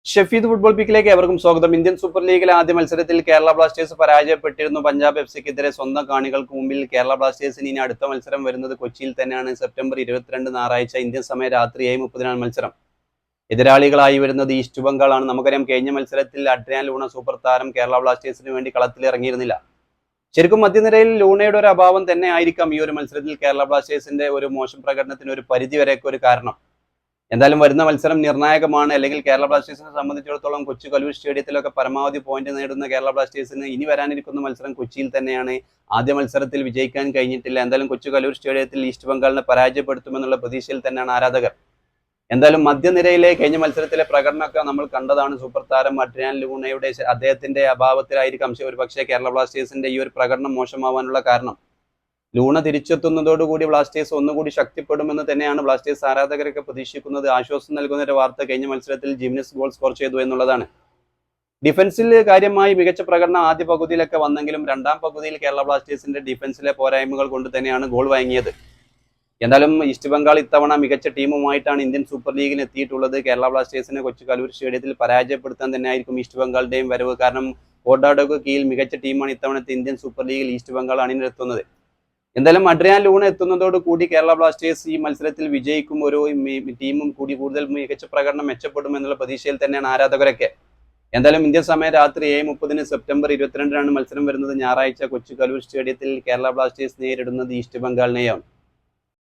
Shefeed football പിക്കിലേക്ക് ഏവർക്കും സ്വാഗതം. Indian super ലീഗിലെ ആദ്യ മത്സരത്തിൽ കേരള ബ്ലാസ്റ്റേഴ്സ് പരാജയപ്പെട്ടിരുന്നു പഞ്ചാബ് എഫ്സിക്കെതിരെ. സ്വന്തം കാണികൾക്ക് മുമ്പിൽ കേരള ബ്ലാസ്റ്റേഴ്സിന് ഇനി അടുത്ത മത്സരം വരുന്നത് കൊച്ചിയിൽ തന്നെയാണ്. സെപ്റ്റംബർ 22 ഞായറാഴ്ച ഇന്ത്യൻ സമയം രാത്രി 7:30 മത്സരം. എതിരാളികളായി വരുന്നത് ഈസ്റ്റ് ബംഗാളാണ്. നമുക്കറിയാം, കഴിഞ്ഞ മത്സരത്തിൽ അഡ്രിയാൻ ലൂണ സൂപ്പർ താരം കേരള ബ്ലാസ്റ്റേഴ്സിന് വേണ്ടി കളത്തിൽ ഇറങ്ങിയിരുന്നില്ല. ശരിക്കും മധ്യനിരയിൽ ലൂണയുടെ ഒരു അഭാവം തന്നെ ആയിരിക്കാം ഈ ഒരു മത്സരത്തിൽ കേരള ബ്ലാസ്റ്റേഴ്സിന്റെ ഒരു മോശം പ്രകടനത്തിന് ഒരു പരിധി വരെയൊക്കെ ഒരു കാരണം. എന്തായാലും വരുന്ന മത്സരം നിർണായകമാണ്. അല്ലെങ്കിൽ കേരള ബ്ലാസ്റ്റേഴ്സിനെ സംബന്ധിച്ചിടത്തോളം കൊച്ചി കലൂർ സ്റ്റേഡിയത്തിലൊക്കെ പരമാവധി പോയിന്റ് നേടുന്ന കേരള ബ്ലാസ്റ്റേഴ്സിന് ഇനി വരാനിരിക്കുന്ന മത്സരം കൊച്ചിയിൽ തന്നെയാണ്. ആദ്യ മത്സരത്തിൽ വിജയിക്കാൻ കഴിഞ്ഞിട്ടില്ല. എന്തായാലും കൊച്ചി കലൂർ സ്റ്റേഡിയത്തിൽ ഈസ്റ്റ് ബംഗാളിനെ പരാജയപ്പെടുത്തുമെന്നുള്ള പ്രതീക്ഷയിൽ തന്നെയാണ് ആരാധകർ. എന്തായാലും മധ്യനിരയിലെ കഴിഞ്ഞ മത്സരത്തിലെ പ്രകടനമൊക്കെ നമ്മൾ കണ്ടതാണ്. സൂപ്പർ താരം അഡ്രിയാൻ ലൂണയുടെ അദ്ദേഹത്തിന്റെ അഭാവത്തിലായിരിക്കാം ഒരു പക്ഷേ കേരള ബ്ലാസ്റ്റേഴ്സിന്റെ ഈ ഒരു പ്രകടനം മോശമാവാനുള്ള കാരണം. ലൂണ തിരിച്ചെത്തുന്നതോടുകൂടി ബ്ലാസ്റ്റേഴ്സ് ഒന്നുകൂടി ശക്തിപ്പെടുമെന്ന് തന്നെയാണ് ബ്ലാസ്റ്റേഴ്സ് ആരാധകരൊക്കെ പ്രതീക്ഷിക്കുന്നത്. ആശ്വാസം നൽകുന്ന ഒരു വാർത്ത കഴിഞ്ഞ മത്സരത്തിൽ ജിംനസ് ഗോൾ സ്കോർ ചെയ്തു എന്നുള്ളതാണ്. ഡിഫൻസിൽ കാര്യമായി മികച്ച പ്രകടനം ആദ്യ പകുതിയിലൊക്കെ വന്നെങ്കിലും രണ്ടാം പകുതിയിൽ കേരള ബ്ലാസ്റ്റേഴ്സിന്റെ ഡിഫൻസിലെ പോരായ്മകൾ കൊണ്ട് തന്നെയാണ് ഗോൾ വഴങ്ങിയത്. എന്തായാലും ഈസ്റ്റ് ബംഗാൾ ഇത്തവണ മികച്ച ടീമുമായിട്ടാണ് ഇന്ത്യൻ സൂപ്പർ ലീഗിൽ എത്തിയിട്ടുള്ളത്. കേരള ബ്ലാസ്റ്റേഴ്സിനെ കൊച്ചി കലൂർ സ്റ്റേഡിയത്തിൽ പരാജയപ്പെടുത്താൻ തന്നെയായിരിക്കും ഈസ്റ്റ് ബംഗാളിന്റെയും വരവ്. കാരണം ഓർഡാഡോക്ക് കീഴിൽ മികച്ച ടീമാണ് ഇത്തവണത്തെ ഇന്ത്യൻ സൂപ്പർ ലീഗിൽ ഈസ്റ്റ് ബംഗാൾ അണിനിരത്തുന്നത്. എന്തായാലും അഡ്രിയാൻ ലൂണ എത്തുന്നതോട് കൂടി കേരള ബ്ലാസ്റ്റേഴ്സ് ഈ മത്സരത്തിൽ വിജയിക്കും, ഒരു ടീമും കൂടി കൂടുതൽ മികച്ച പ്രകടനം മെച്ചപ്പെടും എന്നുള്ള പ്രതീക്ഷയിൽ തന്നെയാണ് ആരാധകരൊക്കെ. എന്തായാലും ഇന്ത്യൻ സമയം രാത്രി 7:30 സെപ്റ്റംബർ 22 മത്സരം വരുന്നത്. ഞായറാഴ്ച കൊച്ചി കലൂർ സ്റ്റേഡിയത്തിൽ കേരള ബ്ലാസ്റ്റേഴ്സ് നേരിടുന്നത് ഈസ്റ്റ് ബംഗാളിനെയാണ്.